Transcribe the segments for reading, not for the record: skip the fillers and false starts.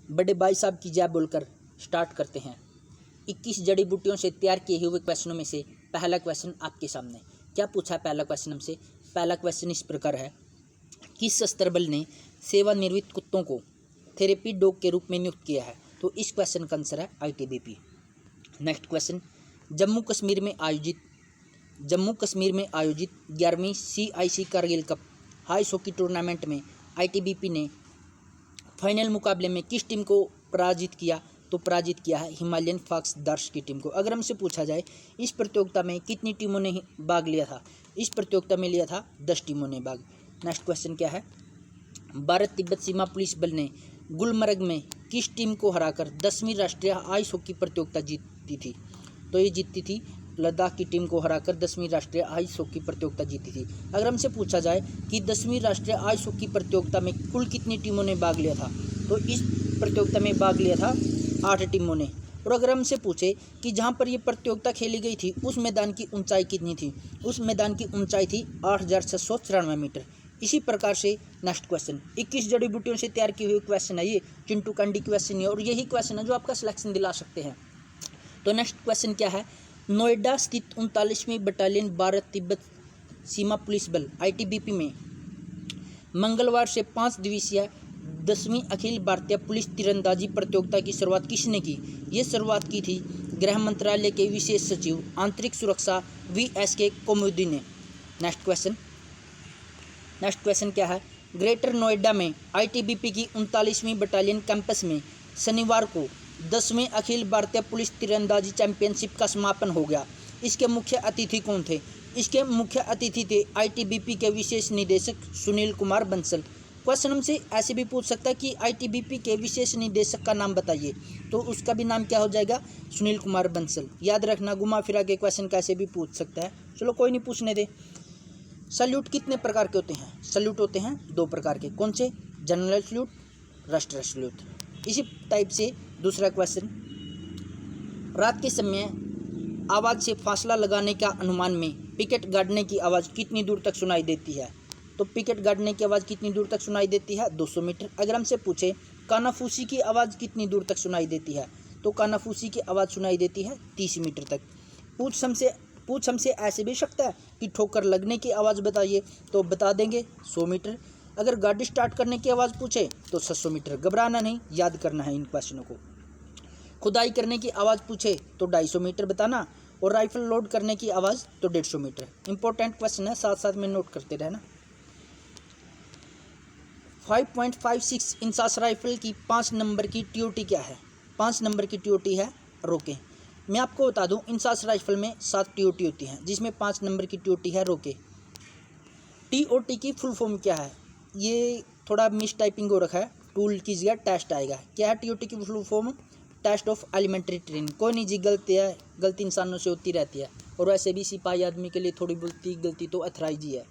बड़े भाई साहब की जय बोलकर स्टार्ट करते हैं। 21 जड़ी बूटियों से तैयार किए हुए क्वेश्चनों में से पहला क्वेश्चन आपके सामने। क्या पूछा है पहला क्वेश्चन हमसे? पहला क्वेश्चन इस प्रकार है, किस सशस्त्र बल ने सेवानिवृत्त कुत्तों को थेरेपी डॉग के रूप में नियुक्त किया है? तो इस क्वेश्चन का आंसर है ITBP। Next question, Jammu Kashmir में आयोजित 11वीं CIC Kargil cup ice hockey tournament में ITBP ने फाइनल मुकाबले में किस टीम को पराजित किया? तो पराजित किया है हिमालयन फॉक्स दर्श की टीम को। अगर हमसे पूछा जाए इस प्रतियोगिता में कितनी टीमों ने भाग लिया था? इस प्रतियोगिता में लिया था 10 टीमों ने भाग। नेक्स्ट क्वेश्चन क्या है, भारत तिब्बत सीमा पुलिस बल ने गुलमर्ग में किस टीम को हराकर 10वीं राष्ट्रीय आइस हॉकी प्रतियोगिता जीती थी? तो ये जीती थी लद्दाख की टीम को हराकर 10वीं राष्ट्रीय आइस हॉकी प्रतियोगिता जीती थी। अगर हमसे पूछा जाए कि 10वीं राष्ट्रीय आइस हॉकी प्रतियोगिता में कुल कितनी टीमों ने भाग लिया था? तो इस प्रतियोगिता में भाग लिया था 8 टीमों ने। और अगर हमसे पूछे कि जहां पर ये प्रतियोगिता खेली गई थी उस मैदान की ऊंचाई कितनी थी? उस मैदान की ऊंचाई थी 8694 मीटर। इसी प्रकार से नेक्स्ट क्वेश्चन, 21 जड़ी बूटियों से तैयार की हुई क्वेश्चन है, ये चिंटू कैंडी क्वेश्चन है और यही क्वेश्चन है जो आपका सिलेक्शन दिला सकते हैं। तो नेक्स्ट क्वेश्चन क्या है, नोएडा स्थित 39वीं बटालियन भारत तिब्बत सीमा पुलिस बल ITBP में मंगलवार से 5 दिवसीय 10वीं अखिल भारतीय पुलिस तीरंदाजी प्रतियोगिता की शुरुआत किसने की? ये शुरुआत की थी गृह मंत्रालय के विशेष सचिव आंतरिक सुरक्षा VSK कोमुदी ने। नेक्स्ट क्वेश्चन क्या है, ग्रेटर नोएडा में ITBP की 39वीं बटालियन कैंपस में शनिवार को 10वें अखिल भारतीय पुलिस तीरंदाजी चैंपियनशिप का समापन हो गया। इसके मुख्य अतिथि कौन थे? इसके मुख्य अतिथि थे ITBP के विशेष निदेशक सुनील कुमार बंसल। क्वेश्चन हमसे ऐसे भी पूछ सकता है कि ITBP के विशेष निदेशक का नाम बताइए, तो उसका भी नाम क्या हो जाएगा? सुनील कुमार बंसल। याद रखना, घुमा फिरा के क्वेश्चन कैसे भी पूछ सकता है। चलो कोई नहीं, पूछने दे। सल्यूट कितने प्रकार के होते हैं? सल्यूट होते हैं 2 प्रकार के। कौन से? जनरल सल्यूट, राष्ट्रीय सल्यूट। इसी टाइप से दूसरा क्वेश्चन, रात के समय आवाज़ से फासला लगाने का अनुमान में पिकेट गाड़ने की आवाज़ कितनी दूर तक सुनाई देती है? तो पिकेट गाड़ने की आवाज़ कितनी दूर तक सुनाई देती है? 200 मीटर। अगर हमसे पूछे कानाफूसी की आवाज़ कितनी दूर तक सुनाई देती है? तो कानाफूसी की आवाज़ सुनाई देती है 30 मीटर तक। पूछ हमसे ऐसे भी सकता है कि ठोकर लगने की आवाज़ बताइए, तो बता देंगे 100 मीटर। अगर गाड़ी स्टार्ट करने की आवाज़ पूछे तो 700 मीटर। घबराना नहीं, याद करना है इन क्वेश्चनों को। खुदाई करने की आवाज़ पूछे तो 250 मीटर बताना, और राइफल लोड करने की आवाज़ तो 150 मीटर। इंपॉर्टेंट क्वेश्चन है, साथ साथ में नोट करते रहना। 5.56 इंसास राइफल की 5 नंबर की TOT क्या है? 5 नंबर की TOT है रोके। मैं आपको बता दूं, इंसास राइफल में 7 TOT होती हैं, जिसमें 5 नंबर की TOT है रोके। TOT की फुल फॉर्म क्या है? ये थोड़ा मिस टाइपिंग हो रखा है, टूल की जगह टेस्ट आएगा। क्या है TOT की full form? Test of elementary training. कोई नहीं जी, गलती इंसानों से होती रहती है, और वैसे भी सिपाही आदमी के लिए थोड़ी बहुत गलती तो अथराइज ही है।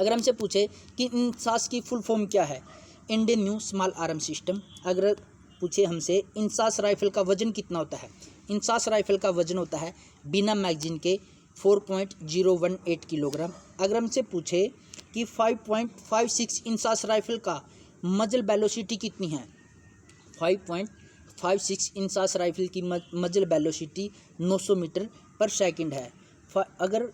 अगर हमसे पूछे कि इंसास की फुल फॉर्म क्या है? Indian new small arm system. अगर पूछे हमसे इंसास राइफल का वजन कितना होता है? इंसास राइफल का वजन होता है बिना मैगजीन के 4.018 किलोग्राम। अगर हमसे पूछे कि 5.56 इंसास राइफल का मजल वेलोसिटी कितनी है? 5.56 इंसास राइफल की मजल वेलोसिटी 900 मीटर पर सेकंड है। अगर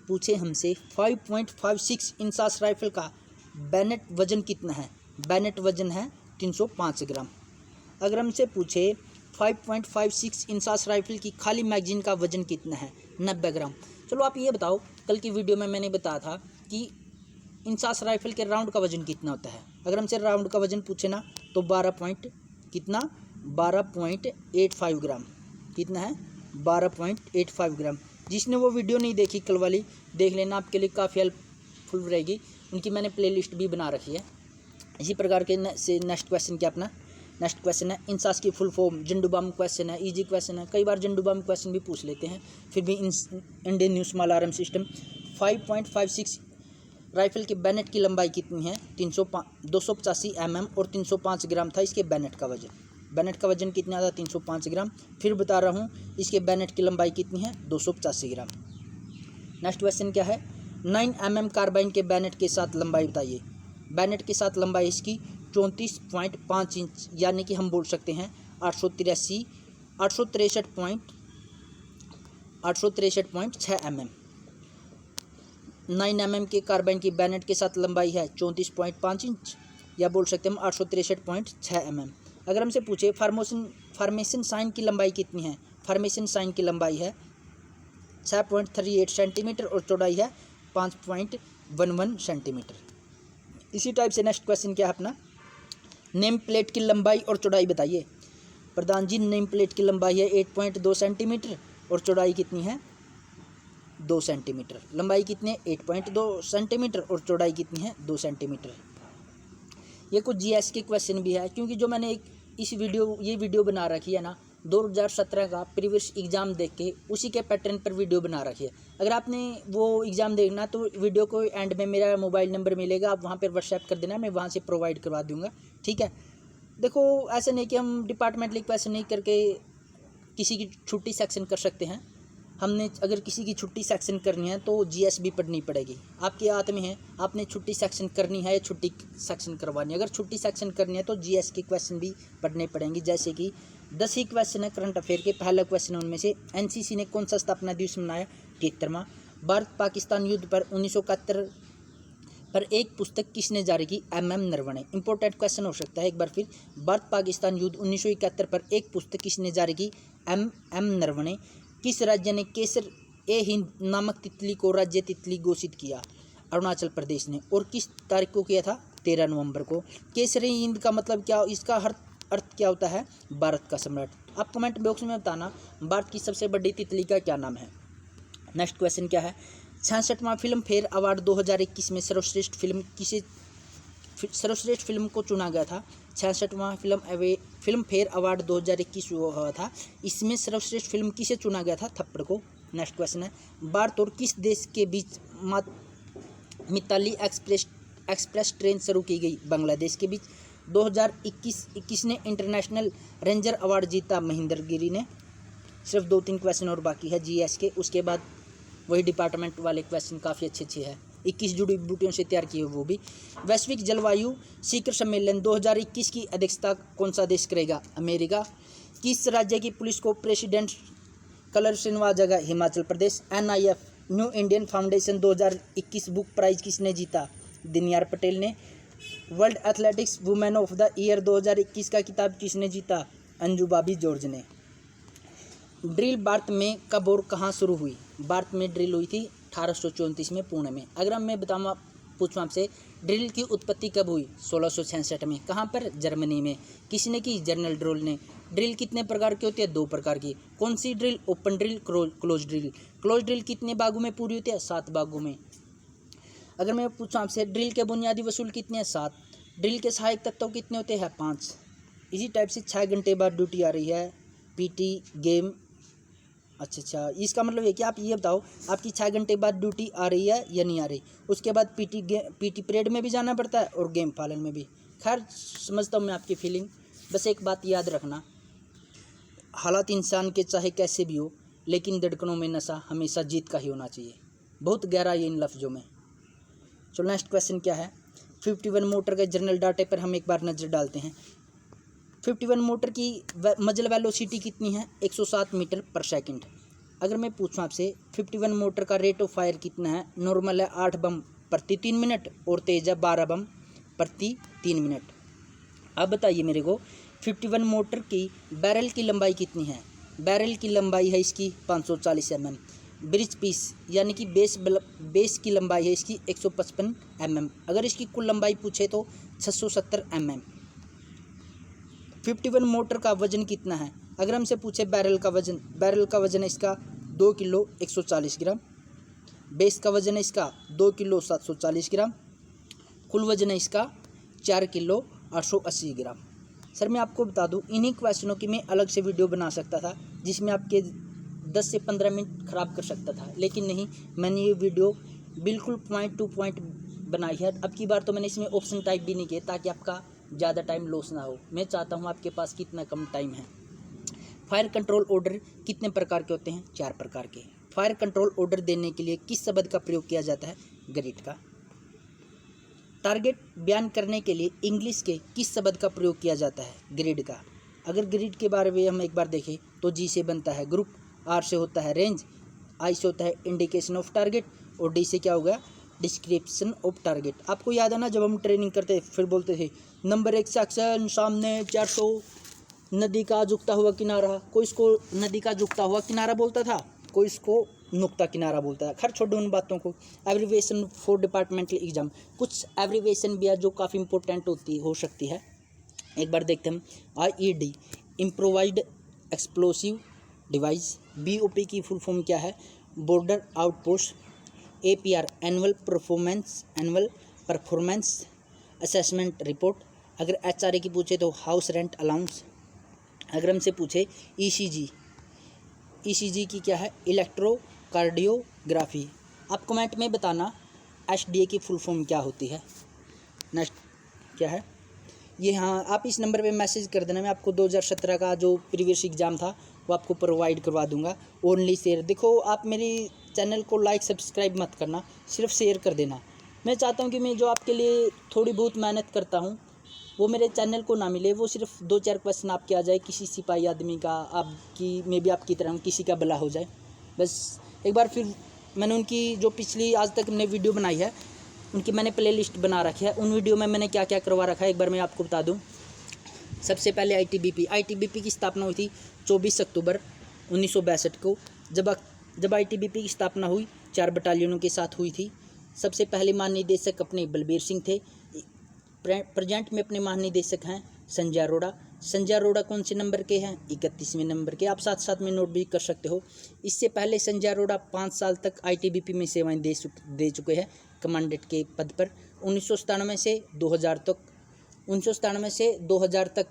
पूछे हमसे 5.56 इंसास राइफल का बैनेट वजन कितना है? बैनेट वजन है 305 ग्राम। अगर हमसे पूछे 5.56 इंसास राइफल की खाली मैगजीन का वजन कितना है? 90 ग्राम। चलो आप ये बताओ, कल की वीडियो में मैंने बताया था कि इंसास राइफल के राउंड का वजन कितना होता है। अगर हमसे राउंड का वजन पूछे ना तो 12.85 ग्राम। कितना है? 12.85 ग्राम। जिसने वो वीडियो नहीं देखी कल वाली, देख लेना, आपके लिए काफ़ी हेल्पफुल रहेगी। उनकी मैंने प्लेलिस्ट भी बना रखी है। इसी प्रकार के से नेक्स्ट क्वेश्चन क्या अपना? नेक्स्ट क्वेश्चन है इंसास की फुल फॉर्म। झंडूबाम क्वेश्चन है, इजी क्वेश्चन है, कई बार झंडूबाम क्वेश्चन भी पूछ लेते हैं, फिर भी Indian new small arm system. 5.56 rifle के बैनेट की लंबाई कितनी है? 285 mm और 305 ग्राम था इसके बैनेट का वजन। बैनेट का वजन कितना था? 305 ग्राम। फिर बता रहा हूँ, इसके बैनेट की लंबाई कितनी है? 285 ग्राम। नेक्स्ट क्वेश्चन क्या है? 9 mm कार्बाइन के बैनेट के साथ लंबाई बताइए। बैनेट के साथ लंबाई इसकी 34.5 इंच, यानी कि हम बोल सकते हैं 863.6 mm। 9 mm के कार्बाइन की बैनेट के साथ लंबाई है 34.5 इंच, या बोल सकते हैं हम 863.6 mm। अगर हमसे पूछे फार्मेशन साइन की लंबाई कितनी है, फार्मेशन साइन की लंबाई है 6.38 सेंटीमीटर और चौड़ाई है 5.11 सेंटीमीटर। इसी टाइप से नेक्स्ट क्वेश्चन क्या है अपना, नेम प्लेट की लंबाई और चौड़ाई बताइए। प्रधान जी, नेम प्लेट की लंबाई है 8.2 सेंटीमीटर और चौड़ाई कितनी है 2 सेंटीमीटर। लंबाई कितनी है 8.2 सेंटीमीटर और चौड़ाई कितनी है 2 सेंटीमीटर। ये कुछ जीएस के क्वेश्चन भी है, क्योंकि जो मैंने ये वीडियो बना रखी है ना 2017 का प्रीवियस एग्ज़ाम देख के उसी के पैटर्न पर वीडियो बना रखी है। अगर आपने वो एग्ज़ाम देखना तो वीडियो को एंड में मेरा मोबाइल नंबर मिलेगा, आप वहाँ पर व्हाट्सएप कर देना, मैं वहाँ से प्रोवाइड करवा दूँगा, ठीक है। देखो ऐसे नहीं कि हम डिपार्टमेंटली क्वेश्चन नहीं करके किसी की छुट्टी सेक्शन कर सकते हैं। हमने अगर किसी की छुट्टी सेक्शन करनी है तो जीएस भी पढ़नी पड़ेगी। आपके हाथ में है, आपने छुट्टी सेक्शन करनी है या छुट्टी सेक्शन करवानी है। अगर छुट्टी सेक्शन करनी है तो जीएस के क्वेश्चन भी पढ़ने पड़ेंगे, जैसे कि 10 ही क्वेश्चन है करंट अफेयर के। पहला क्वेश्चन उनमें से, एनसीसी ने कौन सा स्थापना दिवस मनाया 73वां। भारत पाकिस्तान युद्ध पर 1971 पर एक पुस्तक किसने जारी की, MM नरवणे। इंपॉर्टेंट क्वेश्चन हो सकता है एक बार फिर, भारत पाकिस्तान युद्ध 1971 पर एक पुस्तक किसने जारी की, MM नरवणे। किस राज्य ने केसर ए हिंद नामक तितली को राज्य तितली घोषित किया, अरुणाचल प्रदेश ने। और किस तारीख को किया था, 13 नवंबर को। केसर ए हिंद का मतलब क्या, इसका अर्थ क्या होता है, भारत का सम्राट। आप कमेंट बॉक्स में बताना भारत की सबसे बड़ी तितली का क्या नाम है। नेक्स्ट क्वेश्चन क्या है, 66वां फिल्म फेयर अवार्ड 2021 में सर्वश्रेष्ठ फिल्म को चुना गया था। 66वां फिल्म फेयर अवार्ड 2021 हुआ था, इसमें सर्वश्रेष्ठ फिल्म किसे चुना गया था, थप्पड़ को। नेक्स्ट क्वेश्चन है, भारत और किस देश के बीच मिताली एक्सप्रेस ट्रेन शुरू की गई, बांग्लादेश के बीच। 2021 ने इंटरनेशनल रेंजर अवार्ड जीता, महेंद्र गिरी ने। सिर्फ 2-3 क्वेश्चन और बाकी है जीएस के, उसके बाद वही डिपार्टमेंट वाले क्वेश्चन काफ़ी अच्छे हैं। 21 जुड़ी बूटियों से तैयार किए वो भी। वैश्विक जलवायु शिखर सम्मेलन 2021 की अध्यक्षता कौन सा देश करेगा, अमेरिका। किस राज्य की पुलिस को प्रेसिडेंट कलर से नवाजा गया, Himachal Pradesh. NIF new Indian foundation 2021 book prize किसने जीता, दिनयार पटेल ने। World athletics women of the year 2021 का किताब किसने जीता, अंजू बाबी जॉर्ज ने। ड्रिल भारत में कब और कहाँ शुरू हुई, भारत में ड्रिल हुई थी 1834 में पुणे में। अगर मैं पूछूँ आपसे ड्रिल की उत्पत्ति कब हुई, 1666 में। कहाँ पर, जर्मनी में। किसने की, जनरल ड्रोल ने। ड्रिल कितने प्रकार की होती है, 2 प्रकार की। कौन सी drill, open drill, close drill. Close drill कितने भागों में पूरी होती है, 7 भागों में। अगर मैं पूछूँ आपसे ड्रिल के बुनियादी वसूल कितने हैं, 7। ड्रिल के सहायक तत्व कितने होते हैं, 5। इसी टाइप से 6 घंटे बाद ड्यूटी आ रही है, PT गेम। अच्छा, इसका मतलब है कि आप ये बताओ आपकी 6 घंटे बाद ड्यूटी आ रही है या नहीं आ रही। उसके बाद PT पीरियड में भी जाना पड़ता है और गेम पालन में भी। खैर समझता हूँ मैं आपकी फीलिंग। बस एक बात याद रखना, हालात इंसान के चाहे कैसे भी हो, लेकिन धड़कनों में नशा हमेशा जीत का ही होना चाहिए। बहुत गहरा ये इन लफ्ज़ों में। चलो नेक्स्ट क्वेश्चन क्या है, 51 मोटर के जनरल डाटे पर हम एक बार नज़र डालते हैं। 51 मोटर की मजल वेलोसिटी कितनी है, 107 मीटर पर सेकंड। अगर मैं पूछूं आपसे 51 मोटर का रेट ऑफ फायर कितना है, नॉर्मल है 8 बम प्रति 3 मिनट और तेज है 12 बम प्रति 3 मिनट। अब बताइए मेरे को 51 मोटर की बैरल की लंबाई कितनी है। बैरल की लंबाई है इसकी 540 mm। ब्रिज पीस यानी कि बेस की लंबाई है इसकी 155 mm। अगर इसकी कुल लंबाई पूछे तो 670 mm। 51 मोटर का वजन कितना है, अगर हमसे पूछे बैरल का वजन है इसका 2 किलो 140 ग्राम। बेस का वजन है इसका 2 किलो 740 ग्राम। कुल वजन है इसका 4 किलो 880 ग्राम। सर मैं आपको बता दूं, इन्हीं क्वेश्चनों की मैं अलग से वीडियो बना सकता था जिसमें आपके 10 से 15 मिनट ख़राब कर सकता था, लेकिन नहीं, मैंने ये वीडियो बिल्कुल पॉइंट टू पॉइंट बनाई है। अब की बार तो मैंने इसमें ऑप्शन टाइप भी नहीं किए ताकि आपका ज़्यादा टाइम लॉस ना हो। मैं चाहता हूँ आपके पास कितना कम टाइम है। फायर कंट्रोल ऑर्डर कितने प्रकार के होते हैं, 4 प्रकार के। फायर कंट्रोल ऑर्डर देने के लिए किस शब्द का प्रयोग किया जाता है, ग्रिड का। टारगेट बयान करने के लिए इंग्लिश के किस शब्द का प्रयोग किया जाता है? ग्रिड का। अगर ग्रिड के बारे में हम एक बार देखें तो जी से बनता है ग्रुप, आर से होता है रेंज, आई से होता है इंडिकेशन ऑफ टारगेट और डी से क्या होगा? Description of target. आपको याद है ना, जब हम ट्रेनिंग करते फिर बोलते थे नंबर 1 सेक्शन सामने 400 नदी का झुकता हुआ किनारा। कोई इसको नदी का झुकता हुआ किनारा बोलता था, कोई इसको नुक्ता किनारा बोलता है। खैर छोड़ो उन बातों को। एब्रीविएशन फॉर डिपार्टमेंटल एग्जाम, कुछ एब्रीविएशन भी है जो काफ़ी इंपॉर्टेंट हो सकती है। एक बार देखते हैं। IED improvised explosive device. BOP की फुल फॉर्म क्या है? Border outpost. APR annual performance assessment report. अगर HRA की पूछे तो हाउस रेंट अलाउंस। अगर हमसे पूछे ECG की क्या है? इलेक्ट्रोकार्डियोग्राफी। आप कमेंट में बताना HDA की फुल फॉर्म क्या होती है। नेक्स्ट क्या है ये? हाँ, आप इस नंबर पे मैसेज कर देना, मैं आपको 2017 का जो प्रीवियस एग्ज़ाम था वो आपको प्रोवाइड करवा दूंगा। Only share. देखो, आप मेरी चैनल को लाइक सब्सक्राइब मत करना, सिर्फ शेयर कर देना। मैं चाहता हूँ कि मैं जो आपके लिए थोड़ी बहुत मेहनत करता हूँ वो मेरे चैनल को ना मिले, वो सिर्फ 2-4 क्वेश्चन आपके आ जाए, किसी सिपाही आदमी का, आपकी मैं भी आपकी तरह किसी का भला हो जाए बस। एक बार फिर मैंने उनकी जो पिछली आज तक हमने वीडियो बनाई है उनकी मैंने प्ले लिस्ट बना रखी है। उन वीडियो में मैंने क्या क्या करवा रखा है एक बार मैं आपको बता दूं। सबसे पहले ITBP की स्थापना हुई थी 24 अक्टूबर 1962 को। जब ITBP की स्थापना हुई 4 बटालियनों के साथ हुई थी। सबसे पहले महानिदेशक अपने बलबीर सिंह थे। प्रेजेंट में अपने महानिदेशक हैं संजय अरोड़ा। संजय अरोड़ा कौन से नंबर के हैं? 31वें नंबर के। आप साथ साथ में नोट भी कर सकते हो। इससे पहले संजय अरोड़ा 5 साल तक ITBP में सेवाएं दे चुके हैं कमांडेंट के पद पर। 1997 से 2000 तक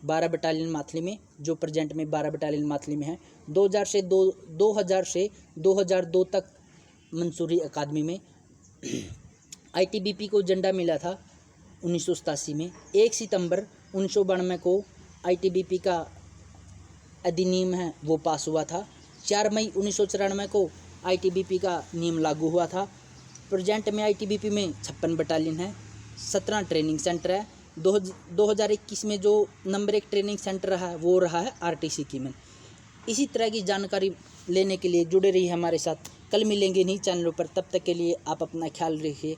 12 बटालियन माथली में, जो प्रेजेंट में 12 बटालियन माथली में है। 2000 से 2002 तक मंसूरी अकादमी में। ITBP को झंडा मिला था 1987 में। 1 सितंबर 1992 को ITBP का अधिनियम है वो पास हुआ था। 4 मई 1994 को ITBP का नियम लागू हुआ था। प्रेजेंट में ITBP में 56 बटालियन है, 17 ट्रेनिंग सेंटर है। 2021 में जो नंबर 1 ट्रेनिंग सेंटर रहा है वो रहा है RTC कीमन। इसी तरह की जानकारी लेने के लिए जुड़े रहिए हमारे साथ। कल मिलेंगे इन्हीं चैनलों पर, तब तक के लिए आप अपना ख्याल रखिए।